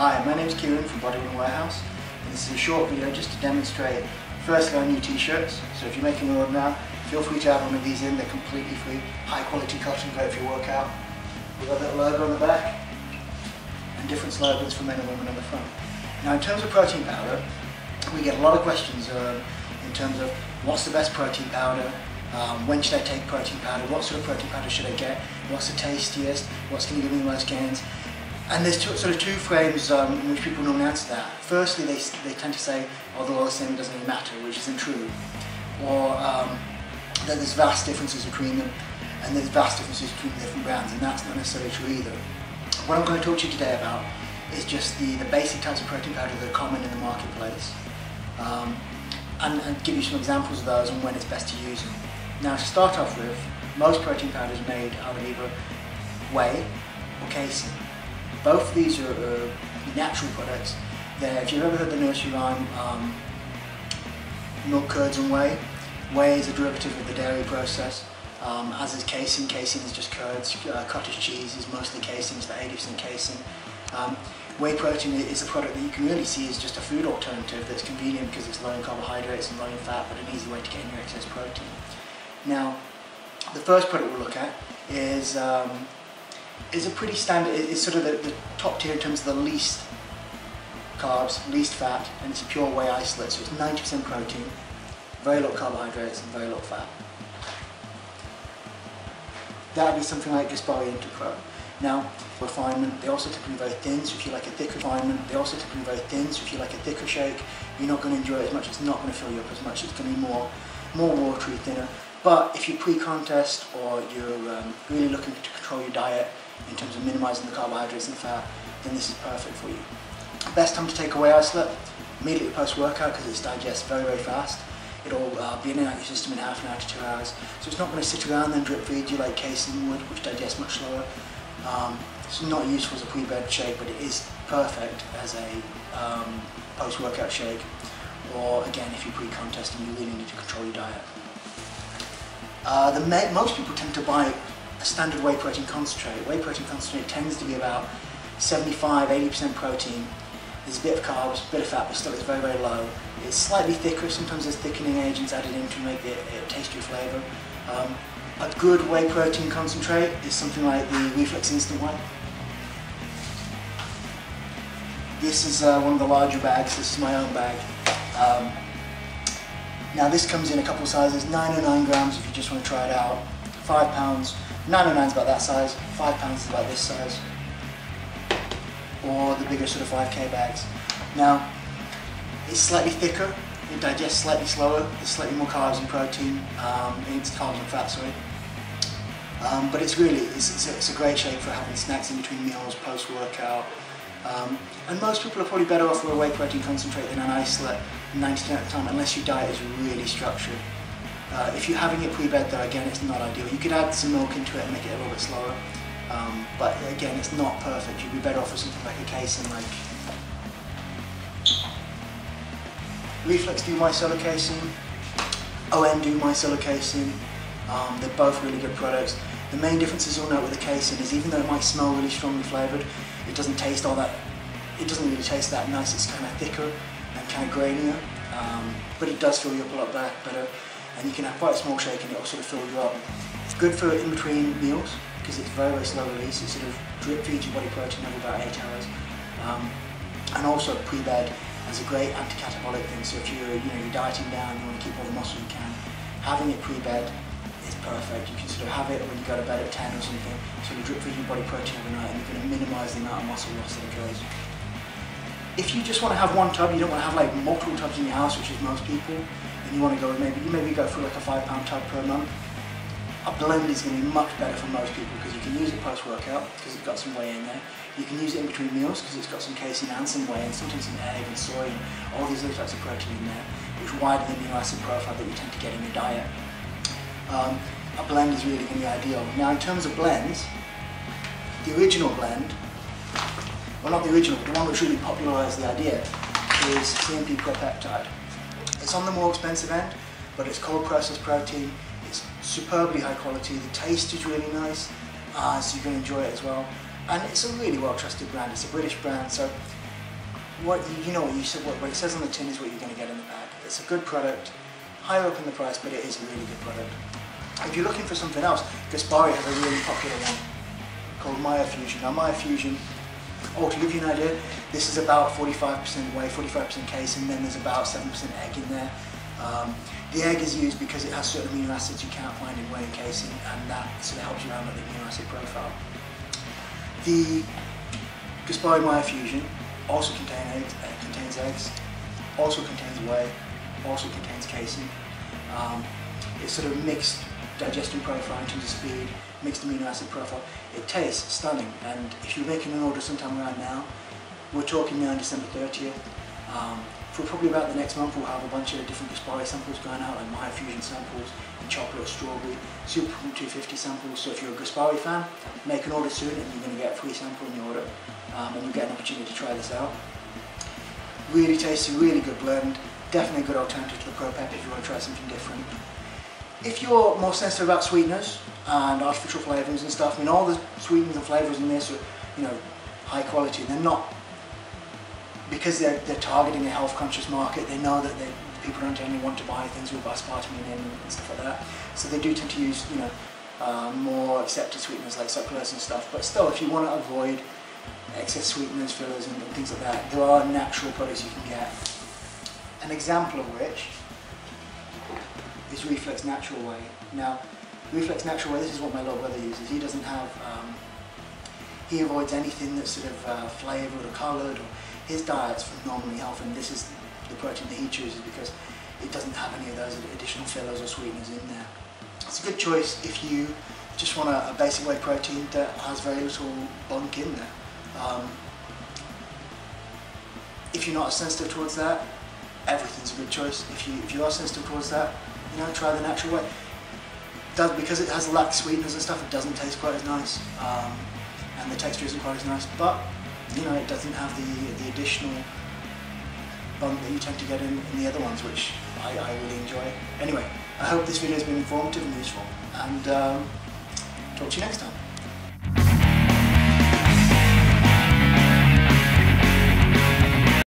Hi, my name is Kieran from Bodybuilding Warehouse, and this is a short video just to demonstrate firstly our new t-shirts. So if you're making an order now, feel free to add one of these in. They're completely free, high quality cotton, great for your workout. We've got a little logo on the back and different slogans for men and women on the front. Now in terms of protein powder, we get a lot of questions in terms of what's the best protein powder, when should I take protein powder, what sort of protein powder should I get, what's the tastiest, what's going to give me the most gains. And there's sort of two frames in which people normally answer that. Firstly, they tend to say, oh, they're all the same, it doesn't really matter, which isn't true. Or that there's vast differences between them, and there's vast differences between the different brands, and that's not necessarily true either. What I'm going to talk to you today about is just the basic types of protein powder that are common in the marketplace, and give you some examples of those and when it's best to use them. Now to start off with, most protein powders are made out of either whey or casein. Both of these are natural products. If you've ever heard the nursery rhyme, milk, curds and whey, whey is a derivative of the dairy process, as is casein. Casein is just curds. Cottage cheese is mostly casein, it's about 80% casein. Whey protein is a product that you can really see as just a food alternative that's convenient because it's low in carbohydrates and low in fat, but an easy way to get in your excess protein. Now, the first product we'll look at is a pretty standard. It's sort of the top tier in terms of the least carbs, least fat, and it's a pure whey isolate, so it's 90% protein, very low carbohydrates and very low fat. That would be something like Gaspari Interpro. Now, refinement, they also tend to be very thin, so if you like a thicker refinement, they also tend to be very thin, so if you like a thicker shake, you're not going to enjoy it as much, it's not going to fill you up as much, it's going to be more watery, thinner. But if you're pre-contest or you're really looking to control your diet in terms of minimizing the carbohydrates and fat, then this is perfect for you. Best time to take a whey isolate, immediately post-workout because it's digests very, very fast. It'll be in and out of your system in half an hour to 2 hours. So it's not going to sit around and drip feed you like casein would, which digests much slower. It's not useful as a pre-bed shake, but it is perfect as a post-workout shake. Or again, if you're pre-contest and you really need to control your diet. Most people tend to buy a standard whey protein concentrate. Whey protein concentrate tends to be about 75–80% protein. There's a bit of carbs, a bit of fat, but still it's very, very low. It's slightly thicker, sometimes there's thickening agents added in to make it tastier flavour. A good whey protein concentrate is something like the Reflex Instant Whey. This is one of the larger bags, this is my own bag. Now this comes in a couple of sizes, 909 grams if you just want to try it out, 5 pounds, 909 is about that size, 5 pounds is about this size, or the bigger sort of 5k bags. Now, it's slightly thicker, it digests slightly slower, there's slightly more carbs and protein, it's carbs and fat, sorry. But it's a great shake for having snacks in between meals, post-workout. And most people are probably better off with a whey protein concentrate than an isolate 90% of the time, unless your diet is really structured. If you're having it pre-bed though, again, it's not ideal. You could add some milk into it and make it a little bit slower. But again, it's not perfect. You'd be better off with something like a casein, like Reflex do micellar casein, ON do micellar casein. They're both really good products. The main differences you'll note with the casein is even though it might smell really strongly flavoured, it doesn't taste all that. It doesn't really taste that nice. It's kind of thicker and kind of grainier, but it does fill you up a lot better. And you can have quite a small shake and it'll sort of fill you up. It's good for in between meals because it's very, very slow release. It sort of drip feeds your body protein over about 8 hours. And also pre-bed as a great anti-catabolic thing. So if you're dieting down, you want to keep all the muscle you can, having it pre-bed is perfect. You can sort of have it when you go to bed at 10 or something, sort of drip feed your body protein overnight, and you're going to minimise the amount of muscle loss that occurs. If you just want to have one tub, you don't want to have like multiple tubs in your house, which is most people, and you want to go maybe go for like a 5 pound tub per month, a blend is going to be much better for most people because you can use it post-workout because it's got some whey in there. You can use it in between meals because it's got some casein and some whey and sometimes some egg and soy and all these other types of protein in there, which widen the amino acid profile that you tend to get in your diet. A blend is really going to be ideal. Now in terms of blends, the original blend, well not the original, but the one which really popularised the idea is CMP Propeptide. It's on the more expensive end, but it's cold processed protein. It's superbly high quality, the taste is really nice, so you're going to enjoy it as well. And it's a really well trusted brand, it's a British brand, so you know what you said. What it says on the tin is what you're going to get in the pack. It's a good product, higher up in the price, but it is a really good product. If you're looking for something else, Gaspari have a really popular one called Myofusion. Now Myofusion, to give you an idea, this is about 45% whey, 45% casein, then there's about 7% egg in there. The egg is used because it has certain amino acids you can't find in whey and casein, and that sort of helps you round out the amino acid profile. The Gaspari Myofusion also contains eggs, also contains whey, also contains casein. It's sort of mixed digestion profile in terms of speed, mixed amino acid profile. It tastes stunning, and if you're making an order sometime around now, we're talking now on December 30th. For probably about the next month, we'll have a bunch of different Gaspari samples going out, like Myofusion samples, and chocolate, strawberry, Super 250 samples. So if you're a Gaspari fan, make an order soon, and you're going to get a free sample in your order, and you'll get an opportunity to try this out. Really tasty, really good blend. Definitely a good alternative to the Pro Pep if you want to try something different. If you're more sensitive about sweeteners and artificial flavourings and stuff, I mean, all the sweeteners and flavours in this are, you know, high quality. They're not, because they're targeting a health conscious market, they know that people don't generally want to buy things with aspartame in and stuff like that. So they do tend to use, you know, more accepted sweeteners like sucralose and stuff. But still, if you want to avoid excess sweeteners, fillers and things like that, there are natural products you can get. An example of which is Reflex Natural Whey. Now, Reflex Natural Whey, this is what my little brother uses. He doesn't have, he avoids anything that's sort of flavoured or coloured. His diet's phenomenally healthy, and this is the protein that he chooses because it doesn't have any of those additional fillers or sweeteners in there. It's a good choice if you just want a basic whey protein that has very little bunk in there. If you're not as sensitive towards that, everything's a good choice. If you are sensitive towards that, you know, try the natural whey. Because it has lack sweeteners and stuff, it doesn't taste quite as nice, and the texture isn't quite as nice. But you know, it doesn't have the additional bump that you tend to get in the other ones, which I really enjoy. Anyway, I hope this video has been informative and useful, and talk to you next time.